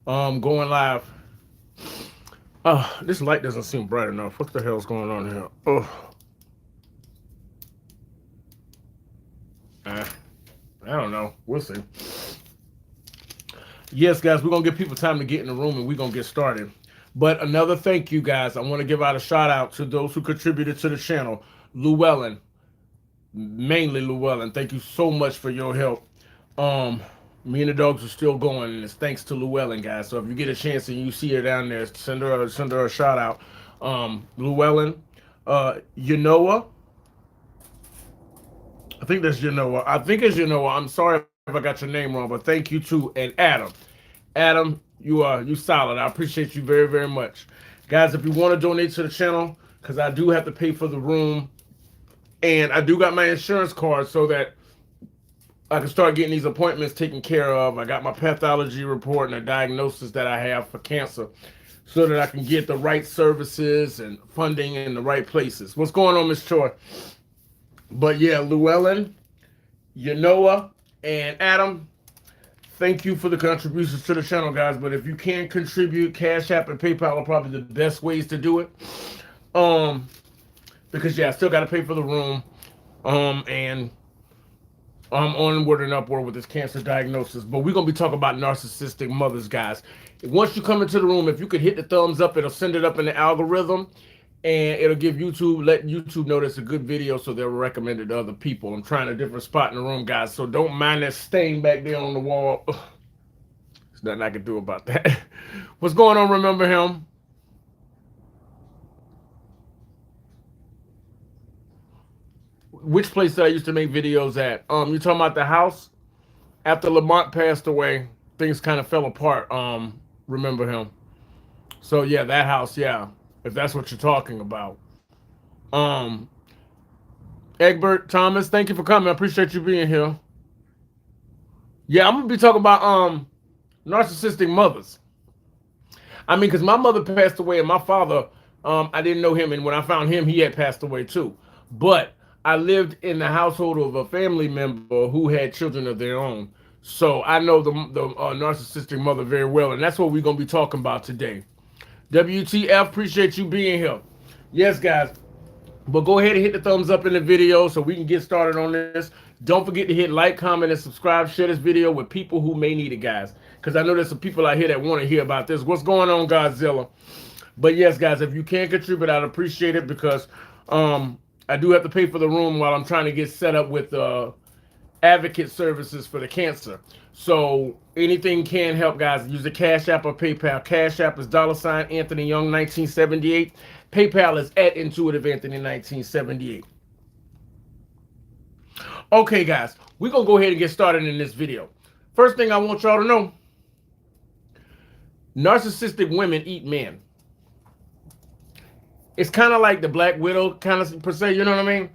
Going live. This light doesn't seem bright enough. What the hell's going on here? Uh, I don't know. We'll see. Yes, guys, we're gonna give people time to get in the room and we're gonna get started. But another thank you, guys. I want to give out a shout out to those who contributed to the channel. Llewellyn, mainly Llewellyn. Thank you so much for your help. Um, Me and the dogs are still going, and it's thanks to Llewellyn, guys. So if you get a chance and you see her down there, send her a shout out. Llewellyn, Yanoa, I think that's Yanoa. I think it's Yanoa. I'm sorry if I got your name wrong, but thank you too. And Adam, Adam, you solid. I appreciate you very very much, guys. If you want to donate to the channel, because I do have to pay for the room, and I do got my insurance card so that I can start getting these appointments taken care of. I got my pathology report and a diagnosis that I have for cancer so that I can get the right services and funding in the right places. What's going on, Miss Choi? But yeah, Llewellyn, Yanoa, and Adam, thank you for the contributions to the channel, guys. But if you can contribute, Cash App and PayPal are probably the best ways to do it. Um, because yeah, I still got to pay for the room. And I'm onward and upward with this cancer diagnosis. But we're gonna be talking about narcissistic mothers, guys. Once you come into the room, if you could hit the thumbs up, it'll send it up in the algorithm, and it'll give let YouTube know that's a good video, so they'll recommend it to other people. I'm trying a different spot in the room, guys, so don't mind that stain back there on the wall. Ugh, there's nothing I can do about that. What's going on? Remember him? Which place that I used to make videos at? You talking about the house? After Lamont passed away, things kind of fell apart. Remember him? So yeah, that house. Yeah, if that's what you're talking about. Um, Egbert Thomas, thank you for coming. I appreciate you being here. Yeah, I'm gonna be talking about narcissistic mothers. I mean, because my mother passed away and my father, I didn't know him, and when I found him, he had passed away too. But I lived in the household of a family member who had children of their own. So I know the narcissistic mother very well, and that's what we're gonna be talking about today. WTF, appreciate you being here. Yes, guys. But go ahead and hit the thumbs up in the video so we can get started on this. Don't forget to hit like, comment, and subscribe. Share this video with people who may need it, guys. Because I know there's some people out here that want to hear about this. What's going on, Godzilla? But yes, guys, if you can contribute, I'd appreciate it because I do have to pay for the room while I'm trying to get set up with advocate services for the cancer. So anything can help, guys. Use the Cash App or PayPal. Cash App is $Anthony Young 1978. PayPal is at Intuitive Anthony 1978. Okay, guys, we're gonna go ahead and get started in this video. First thing I want y'all to know: narcissistic women eat men. It's kind of like the Black Widow, kind of per se. You know what I mean?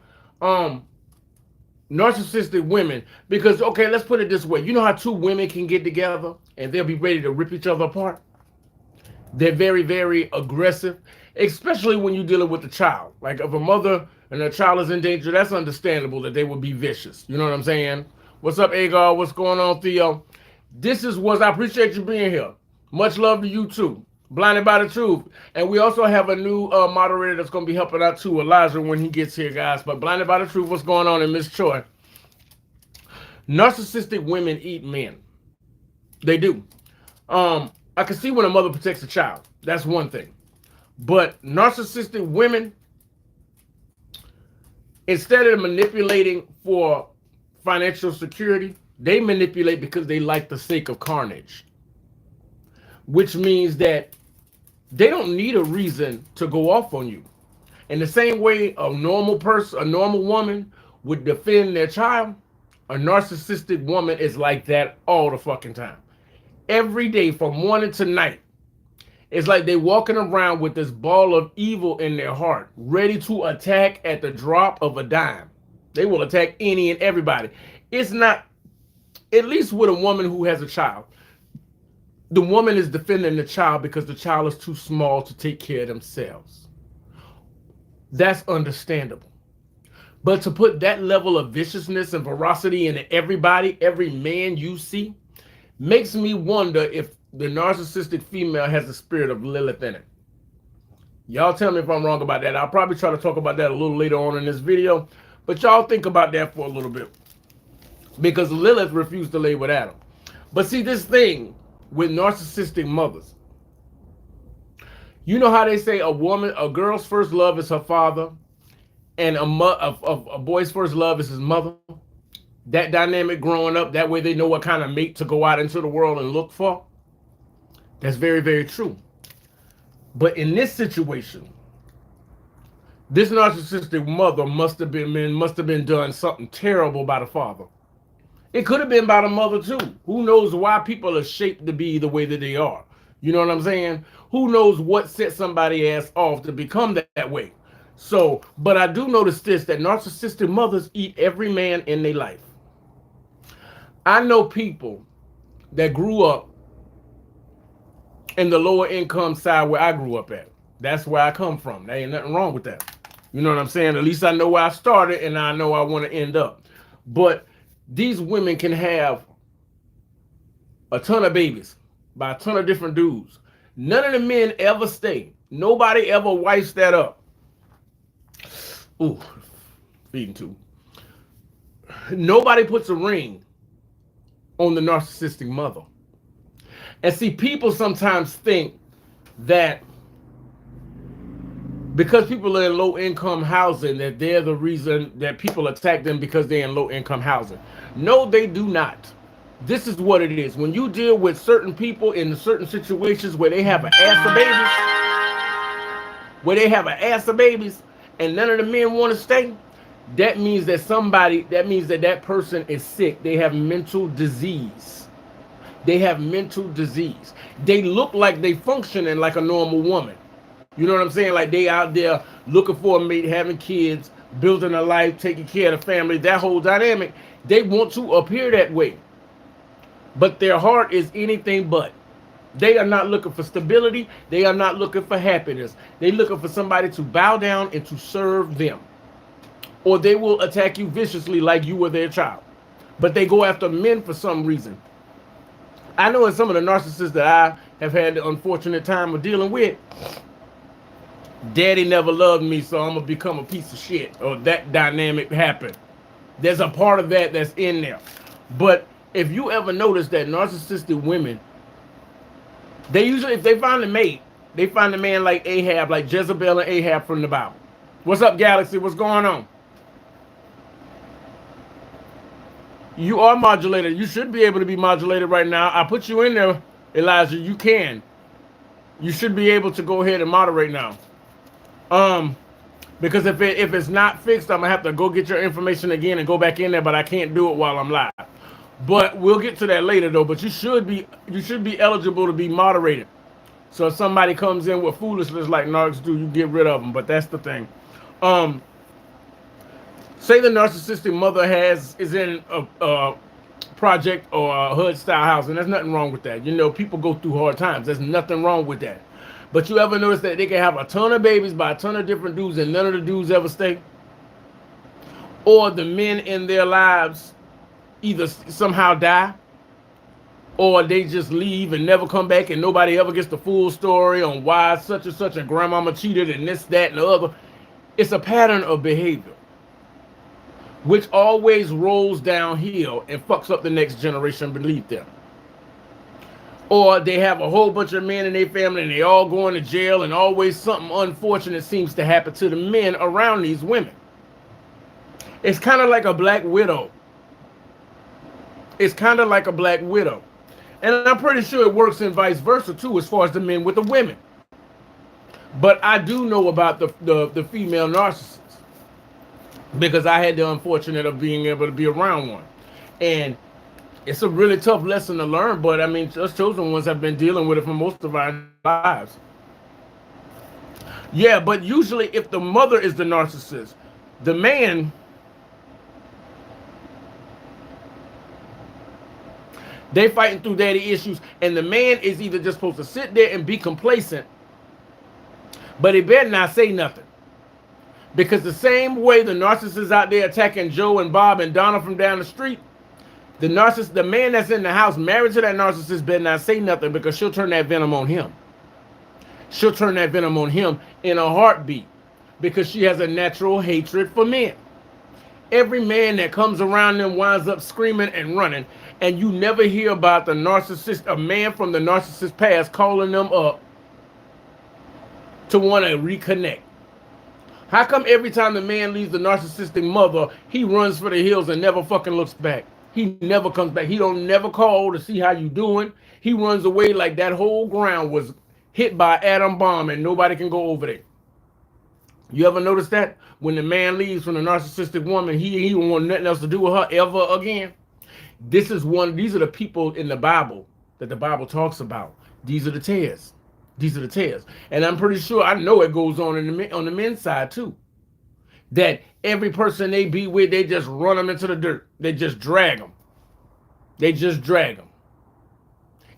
Narcissistic women, because okay, let's put it this way. You know how two women can get together and they'll be ready to rip each other apart? They're very, very aggressive, especially when you're dealing with a child. Like if a mother and a child is in danger, that's understandable that they would be vicious. You know what I'm saying? What's up, Agar? What's going on, Theo? This is what I appreciate you being here. Much love to you too. Blinded by the truth. And we also have a new moderator that's going to be helping out too, Elijah, when he gets here, guys. But blinded by the truth, what's going on in Miss Choi? Narcissistic women eat men. They do. I can see when a mother protects a child. That's one thing. But narcissistic women, instead of manipulating for financial security, they manipulate because they like the sake of carnage. Which means that they don't need a reason to go off on you. In the same way a normal person, a normal woman would defend their child, a narcissistic woman is like that all the fucking time. Every day from morning to night. It's like they walking around with this ball of evil in their heart, ready to attack at the drop of a dime. They will attack any and everybody. It's not, at least with a woman who has a child, the woman is defending the child because the child is too small to take care of themselves. That's understandable. But to put that level of viciousness and ferocity into everybody, every man you see, makes me wonder if the narcissistic female has the spirit of Lilith in it. Y'all tell me if I'm wrong about that. I'll probably try to talk about that a little later on in this video, but y'all think about that for a little bit, because Lilith refused to lay with Adam. But see, this thing with narcissistic mothers, you know how they say a girl's first love is her father, and a boy's first love is his mother? That dynamic growing up, that way they know what kind of mate to go out into the world and look for. That's very, very true. But in this situation, this narcissistic mother must have been done something terrible by the father. It could have been by the mother too. Who knows why people are shaped to be the way that they are? You know what I'm saying? Who knows what set somebody ass off to become that way? So, but I do notice this, that narcissistic mothers eat every man in their life. I know people that grew up in the lower income side where I grew up at. That's where I come from. There ain't nothing wrong with that. You know what I'm saying? At least I know where I started, and I know I want to end up. But these women can have a ton of babies by a ton of different dudes. None of the men ever stay. Nobody ever wipes that up. Ooh, feeding tube. Nobody puts a ring on the narcissistic mother. And see, people sometimes think that because people are in low income housing, that they're the reason that people attack them because they're in low income housing. No, they do not. This is what it is. When you deal with certain people in certain situations where they have an ass of babies, and none of the men want to stay, that means that that person is sick. They have mental disease. They have mental disease. They look like they functioning like a normal woman. You know what I'm saying? Like they out there looking for a mate, having kids, building a life, taking care of the family, that whole dynamic. They want to appear that way. But their heart is anything but. They are not looking for stability. They are not looking for happiness. They're looking for somebody to bow down and to serve them. Or they will attack you viciously like you were their child. But they go after men for some reason. I know in some of the narcissists that I have had the unfortunate time of dealing with, daddy never loved me, so I'm going to become a piece of shit. Or that dynamic happened. There's a part of that that's in there. But if you ever notice that narcissistic women, they usually, if they find a mate, they find a man like Ahab, like Jezebel and Ahab from the Bible. What's up, Galaxy? What's going on? You are modulated. You should be able to be modulated right now. I put you in there, Elijah. You can. You should be able to go ahead and moderate now. Because if it's not fixed, I'm gonna have to go get your information again and go back in there, but I can't do it while I'm live. But we'll get to that later though. But you should be eligible to be moderated. So if somebody comes in with foolishness like narcs do, you get rid of them. But that's the thing. Say the narcissistic mother is in a project or a HUD style house, and there's nothing wrong with that. You know, people go through hard times. There's nothing wrong with that. But you ever notice that they can have a ton of babies by a ton of different dudes and none of the dudes ever stay? Or the men in their lives either somehow die, or they just leave and never come back and nobody ever gets the full story on why such and such a grandmama cheated and this, that, and the other. It's a pattern of behavior which always rolls downhill and fucks up the next generation beneath them. Or they have a whole bunch of men in their family and they all going to jail, and always something unfortunate seems to happen to the men around these women. It's kind of like a black widow. It's kind of like a black widow. And I'm pretty sure it works in vice versa too, as far as the men with the women. But I do know about the female narcissists, because I had the unfortunate of being able to be around one. And it's a really tough lesson to learn, but I mean, us chosen ones have been dealing with it for most of our lives. Yeah, but usually if the mother is the narcissist, the man, they fighting through daddy issues, and the man is either just supposed to sit there and be complacent, but he better not say nothing. Because the same way the narcissists out there attacking Joe and Bob and Donna from down the street, The man that's in the house married to that narcissist better not say nothing, because she'll turn that venom on him. She'll turn that venom on him in a heartbeat, because she has a natural hatred for men. Every man that comes around them winds up screaming and running, and you never hear about the narcissist, a man from the narcissist past calling them up to want to reconnect. How come every time the man leaves the narcissistic mother, he runs for the hills and never fucking looks back? He never comes back. He don't never call to see how you doing. He runs away like that whole ground was hit by an atom bomb and nobody can go over there. You ever notice that? When the man leaves from the narcissistic woman, he don't want nothing else to do with her ever again. These are the people in the Bible that the Bible talks about. These are the tares. These are the tares. And I'm pretty sure, I know it goes on on the men's side too. That every person they be with, they just run them into the dirt. They just drag them. They just drag them.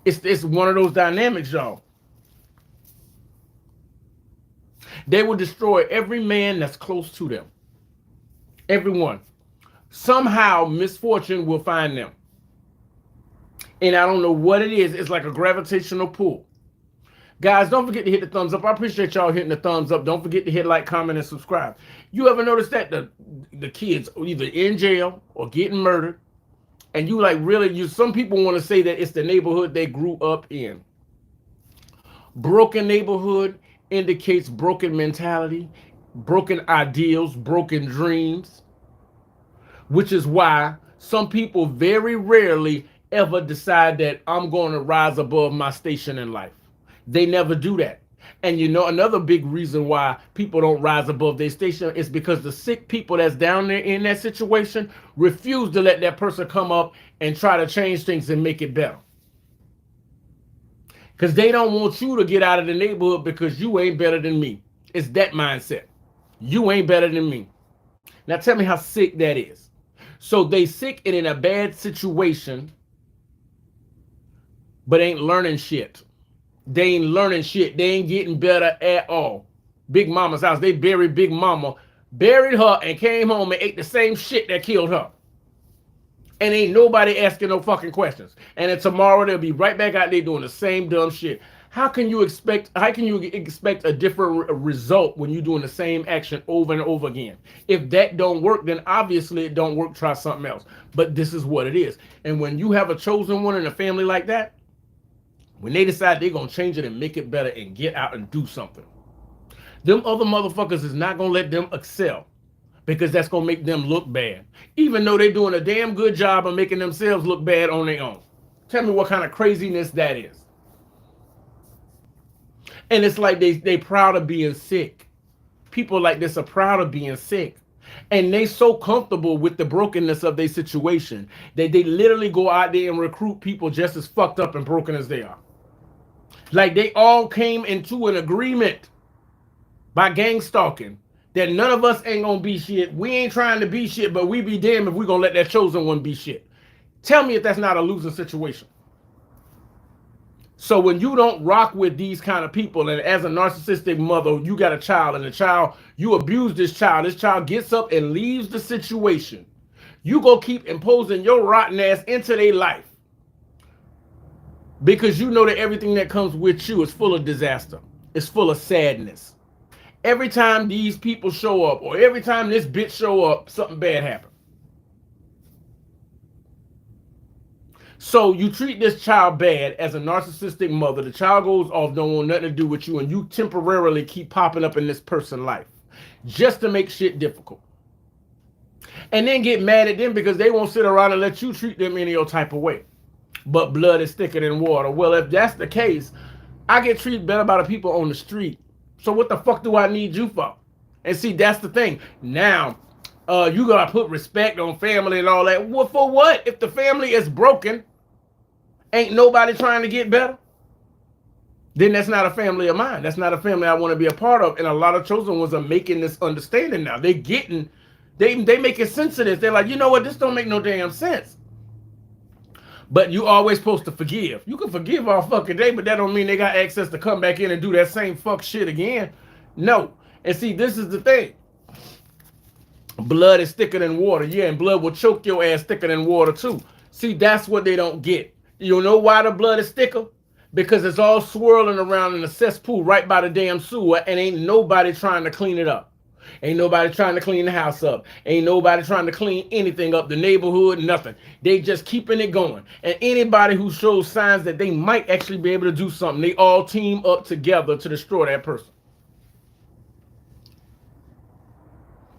It's one of those dynamics, y'all. They will destroy every man that's close to them. Everyone. Somehow misfortune will find them. And I don't know what it is. It's like a gravitational pull. Guys, don't forget to hit the thumbs up. I appreciate y'all hitting the thumbs up. Don't forget to hit like, comment, and subscribe. You ever notice that the kids are either in jail or getting murdered? And you like really, some people want to say that it's the neighborhood they grew up in. Broken neighborhood indicates broken mentality, broken ideals, broken dreams, which is why some people very rarely ever decide that I'm going to rise above my station in life. They never do that. And you know, another big reason why people don't rise above their station is because the sick people that's down there in that situation refuse to let that person come up and try to change things and make it better. Because they don't want you to get out of the neighborhood because you ain't better than me. It's that mindset. You ain't better than me. Now tell me how sick that is. So they sick and in a bad situation, but ain't learning shit. They ain't learning shit. They ain't getting better at all. Big Mama's house. They buried Big Mama, buried her, and came home and ate the same shit that killed her. And ain't nobody asking no fucking questions. And then tomorrow they'll be right back out there doing the same dumb shit. How can you expect a different result when you're doing the same action over and over again? If that don't work, then obviously it don't work. Try something else. But this is what it is. And when you have a chosen one in a family like that, when they decide they're going to change it and make it better and get out and do something, them other motherfuckers is not going to let them excel, because that's going to make them look bad, even though they're doing a damn good job of making themselves look bad on their own. Tell me what kind of craziness that is. And it's like they proud of being sick. People like this are proud of being sick. And they so comfortable with the brokenness of their situation that they literally go out there and recruit people just as fucked up and broken as they are. Like they all came into an agreement by gang stalking that none of us ain't gonna be shit. We ain't trying to be shit, but we be damned if we gonna let that chosen one be shit. Tell me if that's not a losing situation. So when you don't rock with these kind of people, and as a narcissistic mother, you got a child, and the child, you abuse this child gets up and leaves the situation, you go keep imposing your rotten ass into their life, because you know that everything that comes with you is full of disaster. It's full of sadness. Every time these people show up, or every time this bitch show up, something bad happens. So you treat this child bad as a narcissistic mother. The child goes off, don't want nothing to do with you, and you temporarily keep popping up in this person's life just to make shit difficult. And then get mad at them because they won't sit around and let you treat them any old type of way. But blood is thicker than water. Well, if that's the case, I get treated better by the people on the street. So what the fuck do I need you for? And see, that's the thing. Now, you gotta put respect on family and all that. Well, for what? If the family is broken, ain't nobody trying to get better, then that's not a family of mine. That's not a family I want to be a part of. And a lot of chosen ones are making this understanding now. They making sense of this. They're like, you know what? This don't make no damn sense. But you always supposed to forgive. You can forgive all fucking day, but that don't mean they got access to come back in and do that same fuck shit again. No. And see, this is the thing. Blood is thicker than water. Yeah, and blood will choke your ass thicker than water too. See, that's what they don't get. You know why the blood is thicker? Because it's all swirling around in a cesspool right by the damn sewer, and ain't nobody trying to clean it up. Ain't nobody trying to clean the house up. Ain't nobody trying to clean anything up, the neighborhood, nothing. They just keeping it going. And anybody who shows signs that they might actually be able to do something, they all team up together to destroy that person.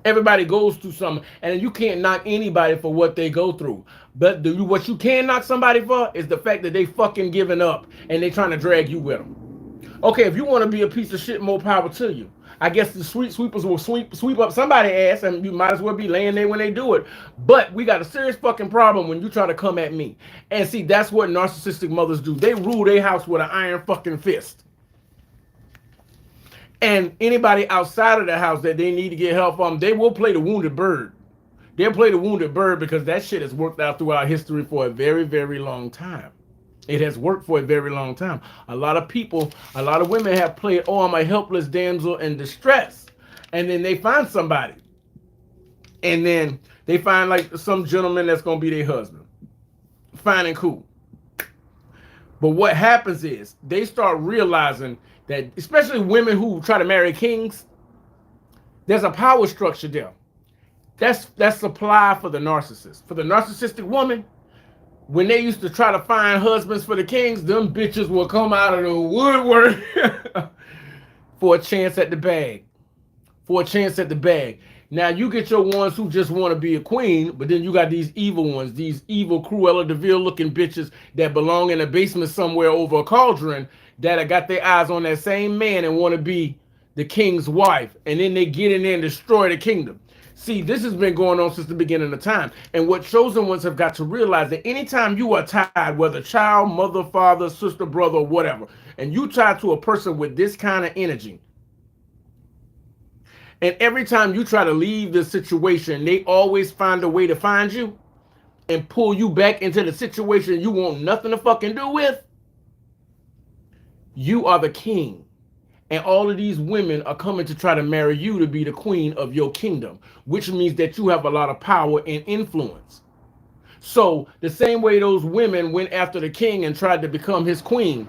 Everybody goes through something, and you can't knock anybody for what they go through. But what you can knock somebody for is the fact that they fucking giving up and they trying to drag you with them. Okay, if you want to be a piece of shit, more power to you. I guess the street sweepers will sweep up somebody's ass, and you might as well be laying there when they do it. But we got a serious fucking problem when you try to come at me. And see, that's what narcissistic mothers do. They rule their house with an iron fucking fist. And anybody outside of the house that they need to get help from, they will play the wounded bird. They'll play the wounded bird because that shit has worked out throughout history for a very, very long time. It has worked for a very long time. A lot of people, a lot of women have played, oh, I'm a helpless damsel in distress. And then they find somebody. And then they find like some gentleman that's going to be their husband. Fine and cool. But what happens is they start realizing that, especially women who try to marry kings, there's a power structure there. That's supply for the narcissist. For the narcissistic woman, when they used to try to find husbands for the kings, them bitches will come out of the woodwork for a chance at the bag. For a chance at the bag. Now, you get your ones who just want to be a queen, but then you got these evil ones, these evil Cruella de Vil looking bitches that belong in a basement somewhere over a cauldron that have got their eyes on that same man and want to be the king's wife. And then they get in there and destroy the kingdom. See, this has been going on since the beginning of time. And what chosen ones have got to realize that anytime you are tied, whether child, mother, father, sister, brother, whatever, and you tie to a person with this kind of energy, and every time you try to leave the situation, they always find a way to find you and pull you back into the situation you want nothing to fucking do with. You are the king. And all of these women are coming to try to marry you to be the queen of your kingdom, which means that you have a lot of power and influence. So the same way those women went after the king and tried to become his queen,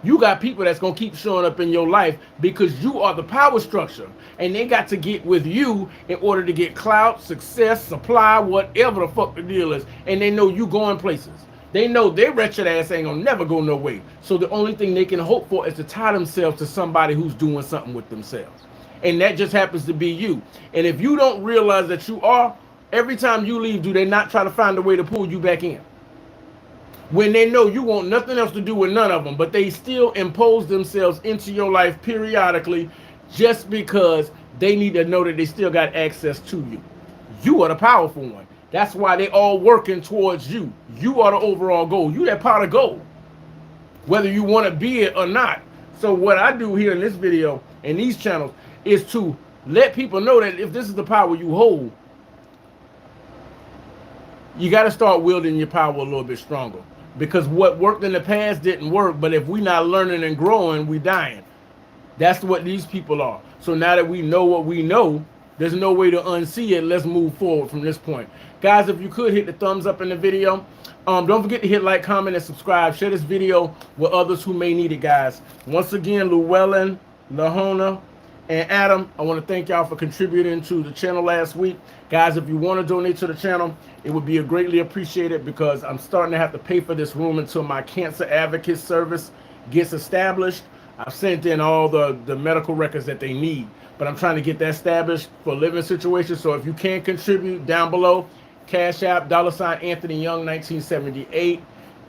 you got people that's going to keep showing up in your life because you are the power structure. And they got to get with you in order to get clout, success, supply, whatever the fuck the deal is. And they know you going places. They know their wretched ass ain't gonna never go no way. So the only thing they can hope for is to tie themselves to somebody who's doing something with themselves. And that just happens to be you. And if you don't realize that you are, every time you leave, do they not try to find a way to pull you back in? When they know you want nothing else to do with none of them, but they still impose themselves into your life periodically just because they need to know that they still got access to you. You are the powerful one. That's why they all working towards you. You are the overall goal. You that pot of gold, whether you want to be it or not. So what I do here in this video and these channels is to let people know that if this is the power you hold, you got to start wielding your power a little bit stronger. Because what worked in the past didn't work, but if we're not learning and growing, we're dying. That's what these people are. So now that we know what we know, there's no way to unsee it. Let's move forward from this point. Guys, if you could hit the thumbs up in the video. Don't forget to hit like, comment, and subscribe. Share this video with others who may need it, guys. Once again, Llewellyn, Lahona, and Adam, I want to thank y'all for contributing to the channel last week. Guys, if you want to donate to the channel, it would be greatly appreciated because I'm starting to have to pay for this room until my cancer advocate service gets established. I've sent in all the medical records that they need, but I'm trying to get that established for living situations. So if you can contribute, down below, Cash App, $ Anthony Young 1978,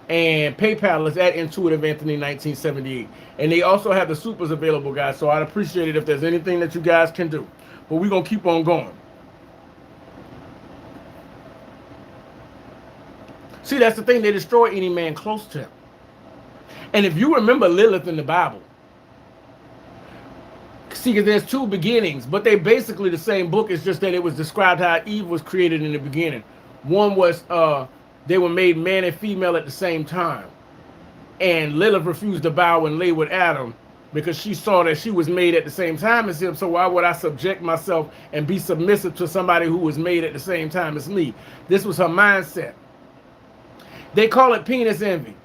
and PayPal is at Intuitive Anthony 1978. And they also have the supers available, guys. So I'd appreciate it if there's anything that you guys can do. But we're gonna keep on going. See, that's the thing. They destroy any man close to him. And if you remember Lilith in the Bible, see, because there's two beginnings, but they basically the same book. It's just that it was described how Eve was created in the beginning. One was they were made man and female at the same time. And Lilith refused to bow and lay with Adam because she saw that she was made at the same time as him. So why would I subject myself and be submissive to somebody who was made at the same time as me? This was her mindset. They call it penis envy.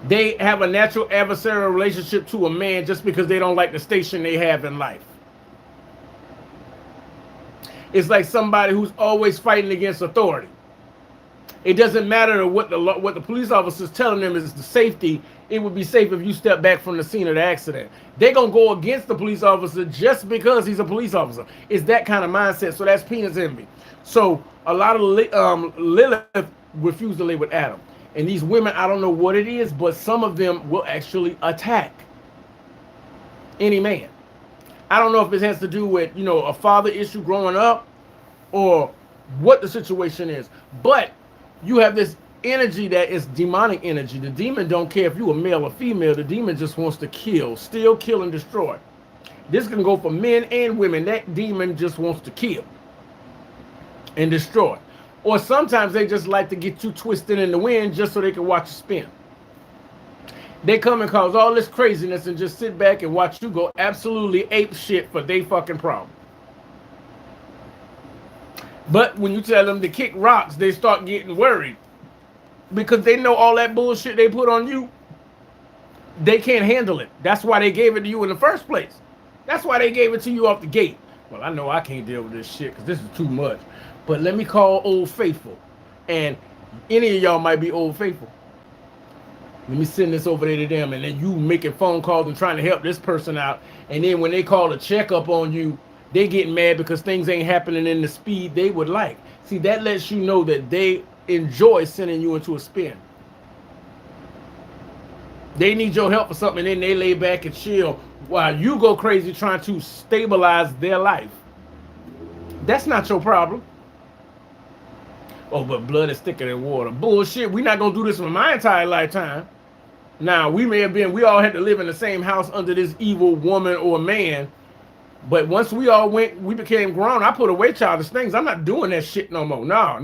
They have a natural adversarial relationship to a man just because they don't like the station they have in life. It's like somebody who's always fighting against authority. It doesn't matter what the police officer's telling them is the safety. It would be safe if you step back from the scene of the accident. They're going to go against the police officer just because he's a police officer. It's that kind of mindset. So that's penis envy. So a lot of Lilith refused to lay with Adam. And these women, I don't know what it is, but some of them will actually attack any man. I don't know if it has to do with, a father issue growing up or what the situation is. But you have this energy that is demonic energy. The demon don't care if you're a male or female. The demon just wants to kill, steal, kill, and destroy. This can go for men and women. That demon just wants to kill and destroy. Or sometimes they just like to get you twisted in the wind just so they can watch you spin. They come and cause all this craziness and just sit back and watch you go absolutely ape shit for their fucking problem. But when you tell them to kick rocks, they start getting worried. Because they know all that bullshit they put on you, they can't handle it. That's why they gave it to you in the first place. That's why they gave it to you off the gate. Well, I know I can't deal with this shit because this is too much. But let me call Old Faithful. And any of y'all might be Old Faithful. Let me send this over there to them. And then you making phone calls and trying to help this person out. And then when they call a checkup on you, they get mad because things ain't happening in the speed they would like. See, that lets you know that they enjoy sending you into a spin. They need your help for something, and then they lay back and chill while you go crazy trying to stabilize their life. That's not your problem. Oh, but blood is thicker than water. Bullshit. We're not going to do this for my entire lifetime. Now, we all had to live in the same house under this evil woman or man. But once we became grown, I put away childish things. I'm not doing that shit no more. No.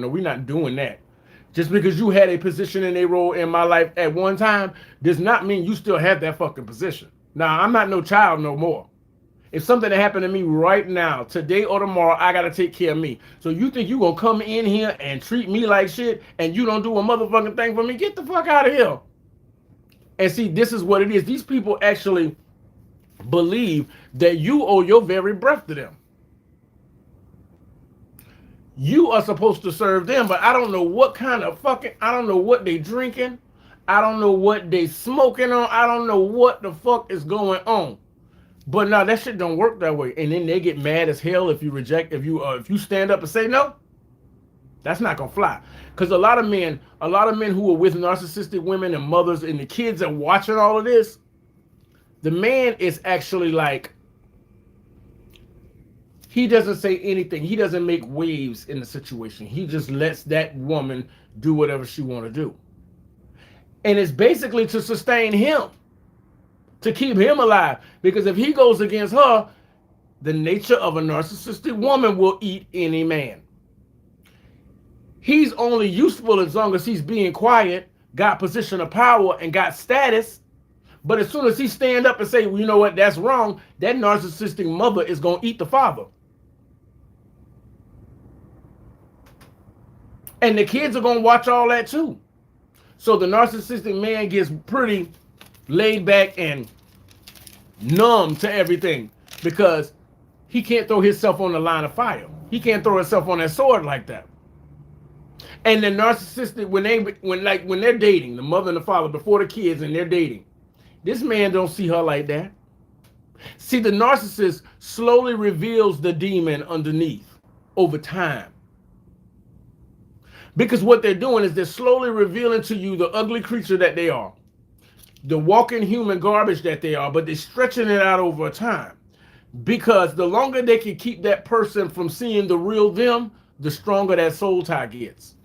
We're not doing that. Just because you had a position and a role in my life at one time does not mean you still have that fucking position. Now, I'm not no child no more. If something that happened to me right now, today or tomorrow, I got to take care of me. So you think you going to come in here and treat me like shit and you don't do a motherfucking thing for me? Get the fuck out of here. And see, this is what it is. These people actually believe that you owe your very breath to them. You are supposed to serve them, but I don't know what kind of I don't know what they drinking. I don't know what they smoking on. I don't know what the fuck is going on. But no, that shit don't work that way. And then they get mad as hell if you reject, if you stand up and say no. That's not gonna fly. Because a lot of men who are with narcissistic women and mothers and the kids are watching all of this, the man is actually like, he doesn't say anything. He doesn't make waves in the situation. He just lets that woman do whatever she want to do. And it's basically to sustain him, to keep him alive. Because if he goes against her, the nature of a narcissistic woman will eat any man. He's only useful as long as he's being quiet, got position of power, and got status. But as soon as he stand up and say, well, you know what, that's wrong, that narcissistic mother is going to eat the father. And the kids are going to watch all that too. So the narcissistic man gets pretty laid back and numb to everything because he can't throw himself on the line of fire. He can't throw himself on that sword like that. And the narcissistic, when they're dating, the mother and the father before the kids and they're dating, this man don't see her like that. See, the narcissist slowly reveals the demon underneath over time. Because what they're doing is they're slowly revealing to you the ugly creature that they are, the walking human garbage that they are, but they're stretching it out over time. Because the longer they can keep that person from seeing the real them, the stronger that soul tie gets.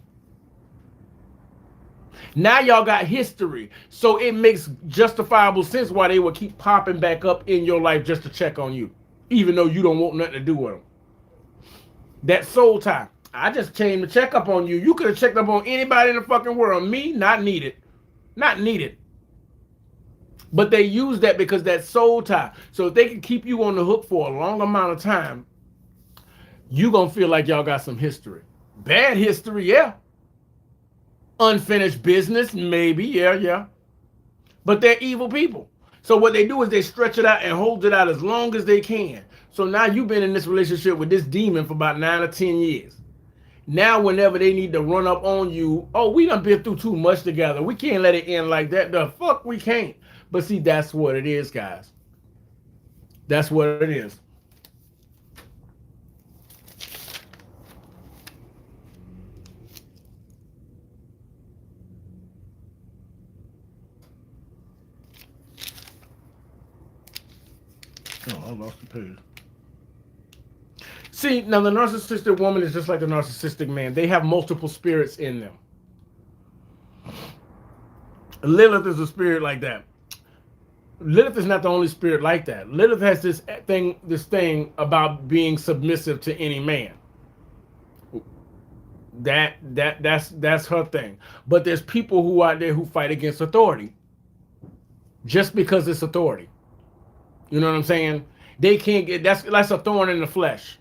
Now y'all got history, so it makes justifiable sense why they would keep popping back up in your life just to check on you, even though you don't want nothing to do with them. That soul tie. I just came to check up on you. You could have checked up on anybody in the fucking world. Me, not needed. Not needed. But they use that because that soul tie. So if they can keep you on the hook for a long amount of time, you're going to feel like y'all got some history. Bad history, yeah. Unfinished business, maybe, yeah. But they're evil people. So what they do is they stretch it out and hold it out as long as they can. So now you've been in this relationship with this demon for about 9 or 10 years. Now, whenever they need to run up on you, oh, we done been through too much together. We can't let it end like that. The fuck we can't. But see, that's what it is, guys. That's what it is. Oh, I lost the page. See, now the narcissistic woman is just like the narcissistic man. They have multiple spirits in them. Lilith is a spirit like that. Lilith is not the only spirit like that. Lilith has this thing about being submissive to any man. That's her thing. But there's people who out there who fight against authority just because it's authority. You know what I'm saying? They can't get that's a thorn in the flesh.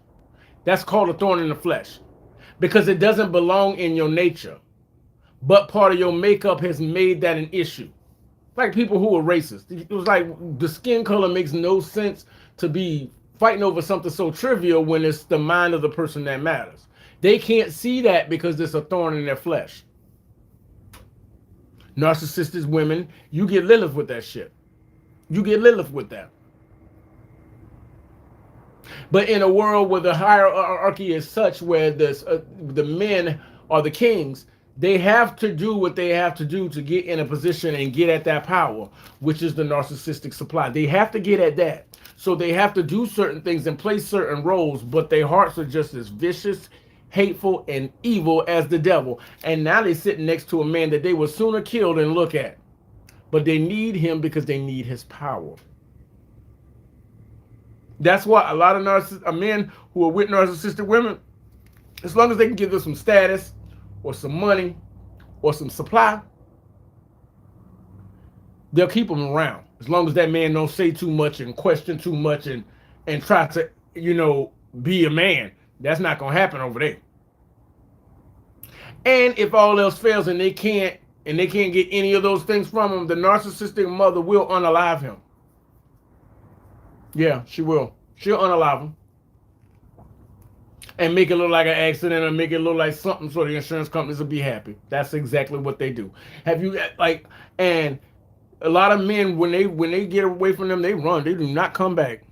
That's called a thorn in the flesh because it doesn't belong in your nature, but part of your makeup has made that an issue. Like people who are racist. It was like the skin color makes no sense to be fighting over something so trivial when it's the mind of the person that matters. They can't see that because it's a thorn in their flesh. Narcissistic women, you get Lilith with that shit. You get Lilith with that. But in a world where the hierarchy is such where the men are the kings, they have to do what they have to do to get in a position and get at that power, which is the narcissistic supply. They have to get at that. So they have to do certain things and play certain roles, but their hearts are just as vicious, hateful, and evil as the devil. And now they're sitting next to a man that they would sooner kill than look at. But they need him because they need his power. That's why a lot of men who are with narcissistic women, as long as they can give them some status or some money or some supply, they'll keep them around. As long as that man don't say too much and question too much and try to, be a man. That's not going to happen over there. And if all else fails and they can't get any of those things from him, the narcissistic mother will unalive him. Yeah, she will. She'll unalive him. And make it look like an accident or make it look like something so the insurance companies will be happy. That's exactly what they do. And a lot of men, when they get away from them, they run. They do not come back.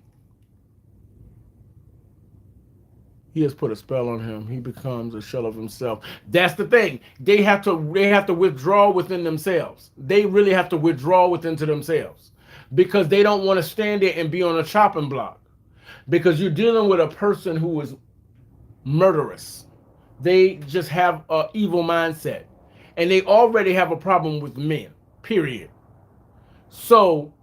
He has put a spell on him. He becomes a shell of himself. That's the thing. They have to withdraw within themselves. They really have to withdraw within to themselves. Because they don't want to stand there and be on a chopping block. Because you're dealing with a person who is murderous. They just have an evil mindset. And they already have a problem with men, period. So,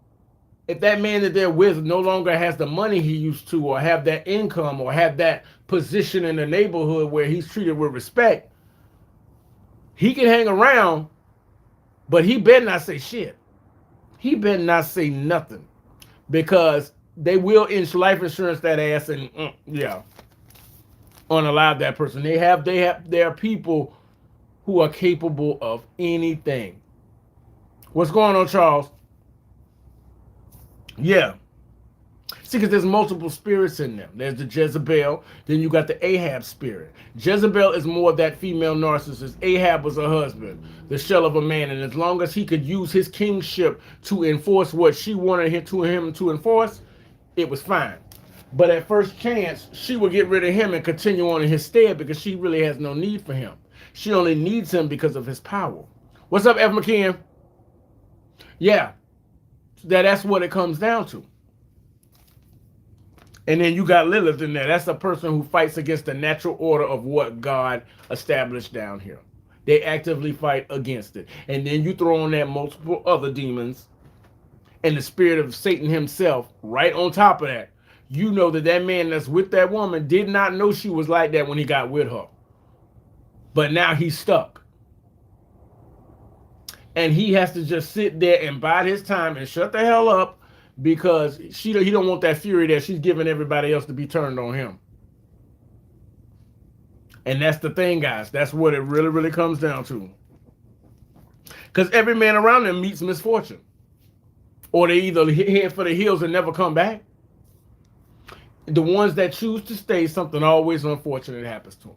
if that man that they're with no longer has the money he used to, or have that income, or have that position in the neighborhood where he's treated with respect, he can hang around, but he better not say shit. He better not say nothing, because they will life insurance that ass and unalive that person. There are people who are capable of anything. What's going on, Charles? Yeah. See, because there's multiple spirits in them. There's the Jezebel, then you got the Ahab spirit. Jezebel is more that female narcissist. Ahab was her husband, the shell of a man. And as long as he could use his kingship to enforce what she wanted him to enforce, it was fine. But at first chance, she would get rid of him and continue on in his stead because she really has no need for him. She only needs him because of his power. What's up, Ev McKeon? Yeah, that's what it comes down to. And then you got Lilith in there. That's a person who fights against the natural order of what God established down here. They actively fight against it. And then you throw on that multiple other demons and the spirit of Satan himself right on top of that. You know that man that's with that woman did not know she was like that when he got with her. But now he's stuck. And he has to just sit there and bide his time and shut the hell up, because he don't want that fury that she's giving everybody else to be turned on him. And that's the thing, guys. That's what it really, really comes down to. Because every man around them meets misfortune. Or they either head for the hills and never come back. The ones that choose to stay, something always unfortunate happens to them.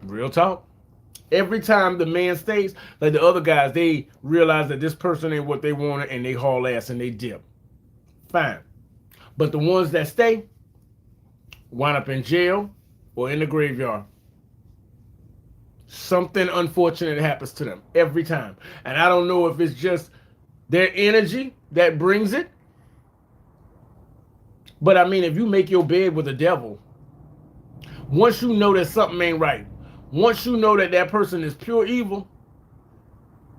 Real talk. Every time the man stays, like the other guys, they realize that this person ain't what they wanted and they haul ass and they dip. Fine. But the ones that stay wind up in jail or in the graveyard. Something unfortunate happens to them every time. And I don't know if it's just their energy that brings it. But I mean, if you make your bed with the devil, once you know that something ain't right, once you know that that person is pure evil,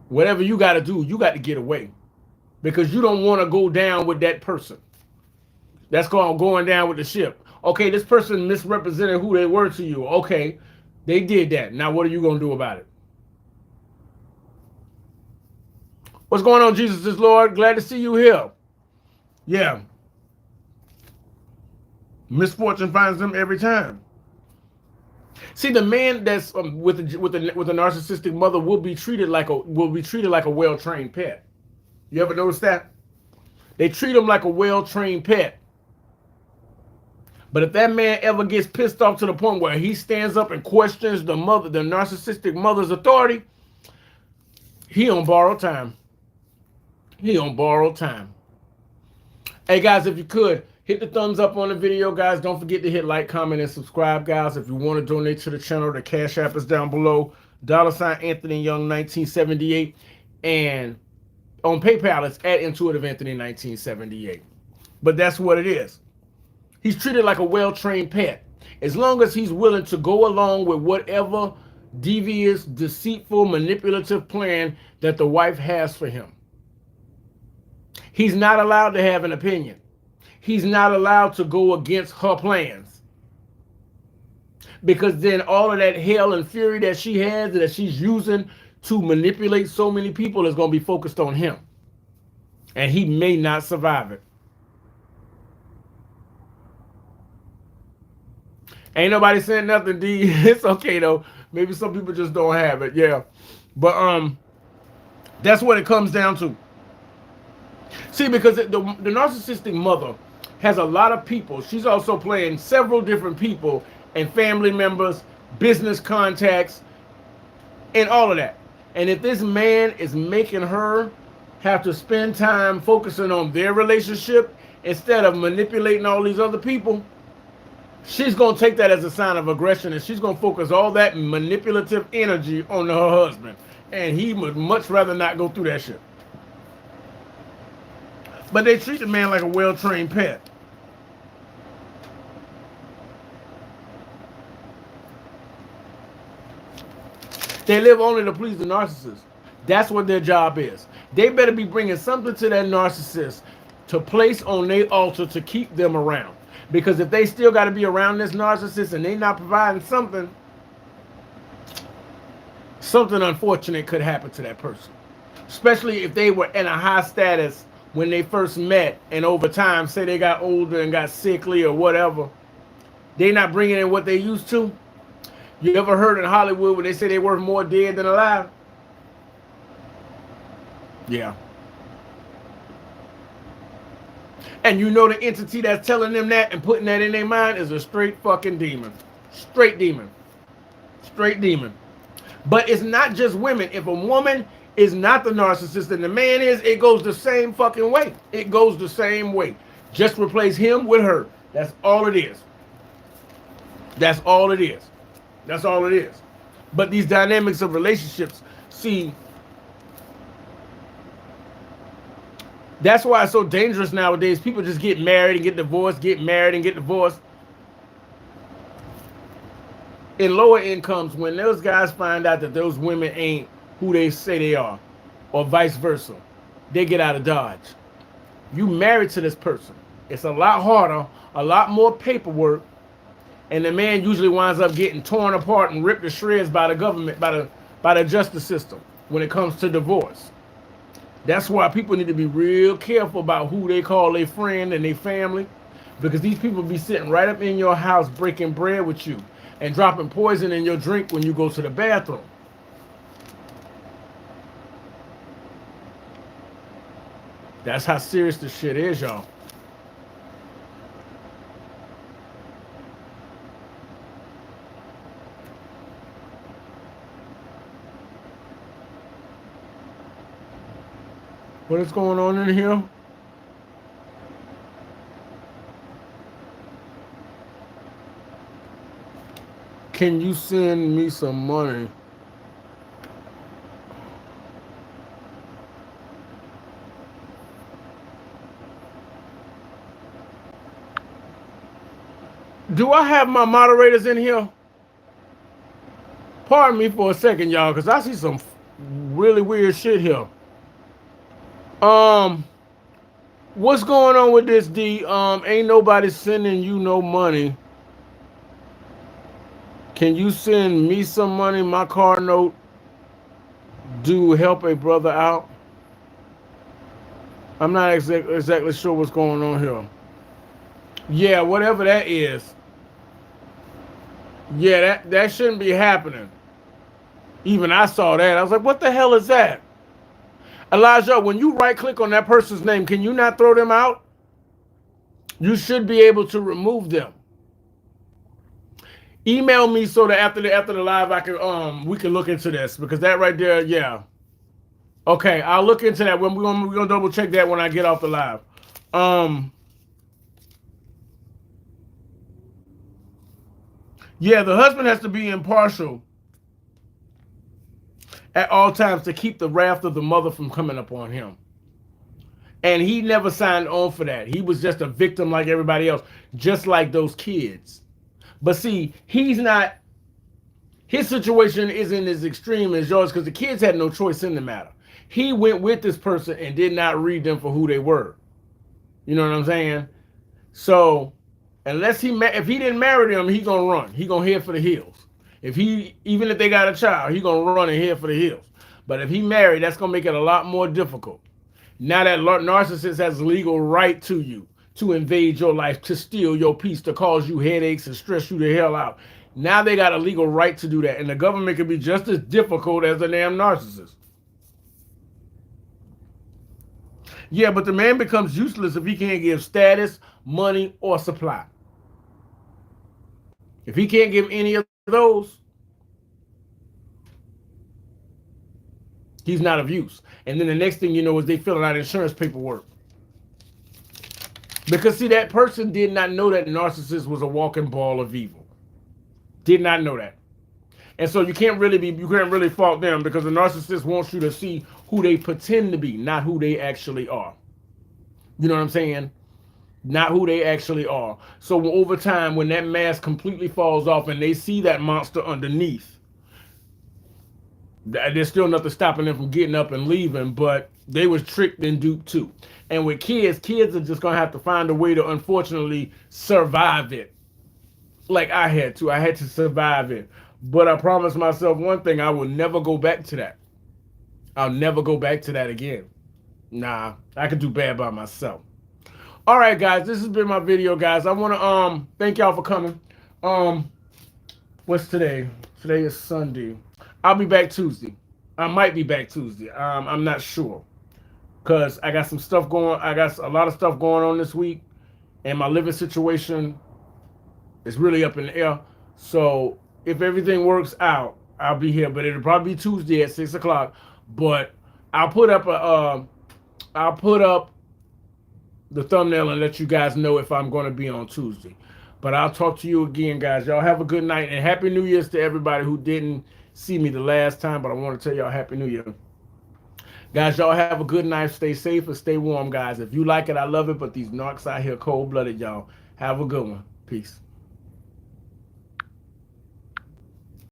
whatever you got to do, you got to get away. Because you don't want to go down with that person. That's called going down with the ship. Okay, this person misrepresented who they were to you. Okay, they did that. Now what are you going to do about it? What's going on, Jesus is Lord? Glad to see you here. Yeah. Misfortune finds them every time. See, the man that's with a narcissistic mother will be treated like a well-trained pet. You ever notice that? They treat him like a well-trained pet. But if that man ever gets pissed off to the point where he stands up and questions the narcissistic mother's authority, he on borrowed time. He on borrowed time. Hey guys, if you could, hit the thumbs up on the video, guys. Don't forget to hit like, comment, and subscribe, guys. If you want to donate to the channel, the Cash App is down below. $ Anthony Young 1978. And on PayPal, it's at Intuitive Anthony 1978. But that's what it is. He's treated like a well-trained pet. As long as he's willing to go along with whatever devious, deceitful, manipulative plan that the wife has for him. He's not allowed to have an opinion. He's not allowed to go against her plans. Because then all of that hell and fury that she has, that she's using to manipulate so many people, is going to be focused on him. And he may not survive it. Ain't nobody saying nothing, D. It's okay, though. Maybe some people just don't have it. Yeah. But that's what it comes down to. See, because the narcissistic mother has a lot of people. She's also playing several different people and family members, business contacts, and all of that. And if this man is making her have to spend time focusing on their relationship instead of manipulating all these other people, she's going to take that as a sign of aggression, and she's going to focus all that manipulative energy on her husband. And he would much rather not go through that shit. But they treat the man like a well-trained pet. They live only to please the narcissist. That's what their job is. They better be bringing something to that narcissist to place on their altar to keep them around. Because if they still got to be around this narcissist and they not providing something, something unfortunate could happen to that person. Especially if they were in a high status when they first met, and over time, say they got older and got sickly or whatever, they not bringing in what they used to. You ever heard in Hollywood where they say they worth more dead than alive? Yeah. And you know the entity that's telling them that and putting that in their mind is a straight fucking demon. Straight demon. Straight demon. But it's not just women. If a woman is not the narcissist and the man is, it goes the same fucking way. It goes the same way. Just replace him with her. That's all it is. That's all it is. That's all it is. But these dynamics of relationships, see, that's why it's so dangerous nowadays. People just get married and get divorced, get married and get divorced. In lower incomes, when those guys find out that those women ain't who they say they are, or vice versa, they get out of Dodge. You married to this person. It's a lot harder, a lot more paperwork, and the man usually winds up getting torn apart and ripped to shreds by the government, by the justice system when it comes to divorce. That's why people need to be real careful about who they call their friend and their family, because these people be sitting right up in your house breaking bread with you and dropping poison in your drink when you go to the bathroom. That's how serious this shit is, y'all. What is going on in here? Can you send me some money? Do I have my moderators in here? Pardon me for a second, y'all, because I see some really weird shit here. What's going on with this, D? Ain't nobody sending you no money. Can you send me some money? My car note do help a brother out. I'm not exactly sure what's going on here. Yeah, whatever that is. Yeah, that shouldn't be happening. Even I saw that. I was like, what the hell is that? Elijah, when you right click on that person's name, can you not throw them out? You should be able to remove them. Email me so that after the live I can we can look into this, because that right there, yeah. Okay, I'll look into that. We're gonna double check that when I get off the live. Yeah, the husband has to be impartial at all times to keep the wrath of the mother from coming upon him. And he never signed on for that. He was just a victim like everybody else, just like those kids. But see, he's not, his situation isn't as extreme as yours, because the kids had no choice in the matter. He went with this person and did not read them for who they were. You know what I'm saying? So, unless if he didn't marry them, he gonna run. He gonna head for the hills. Even if they got a child, he gonna run and head for the hills. But if he married, that's gonna make it a lot more difficult. Now that narcissist has legal right to you, to invade your life, to steal your peace, to cause you headaches and stress you the hell out. Now they got a legal right to do that, and the government can be just as difficult as the damn narcissist. Yeah, but the man becomes useless if he can't give status, money, or supply. If he can't give any of those, he's not of use. And then the next thing you know is they filling out insurance paperwork. Because see, that person did not know that the narcissist was a walking ball of evil. Did not know that. And so you can't really fault them, because the narcissist wants you to see who they pretend to be, not who they actually are. You know what I'm saying? Not who they actually are. So over time, when that mask completely falls off and they see that monster underneath, there's still nothing stopping them from getting up and leaving, but they was tricked and duped too. And with kids are just gonna have to find a way to, unfortunately, survive it. Like I had to survive it. But I promised myself one thing: I will never go back to that. I'll never go back to that again. Nah, I could do bad by myself. All right, guys, this has been my video, guys. I want to thank y'all for coming. What's today? Today is Sunday. I'll be back Tuesday. I might be back Tuesday. I'm not sure, because I got some stuff going. I got a lot of stuff going on this week, and my living situation is really up in the air. So if everything works out, I'll be here. But it'll probably be Tuesday at 6 o'clock. But I'll put up the thumbnail and let you guys know if I'm going to be on Tuesday. But I'll talk to you again, guys. Y'all have a good night, and Happy New Year's to everybody who didn't see me the last time, but I want to tell y'all Happy New Year. Guys, y'all have a good night. Stay safe and stay warm, guys. If you like it, I love it, but these narcs out here cold-blooded, y'all. Have a good one. Peace.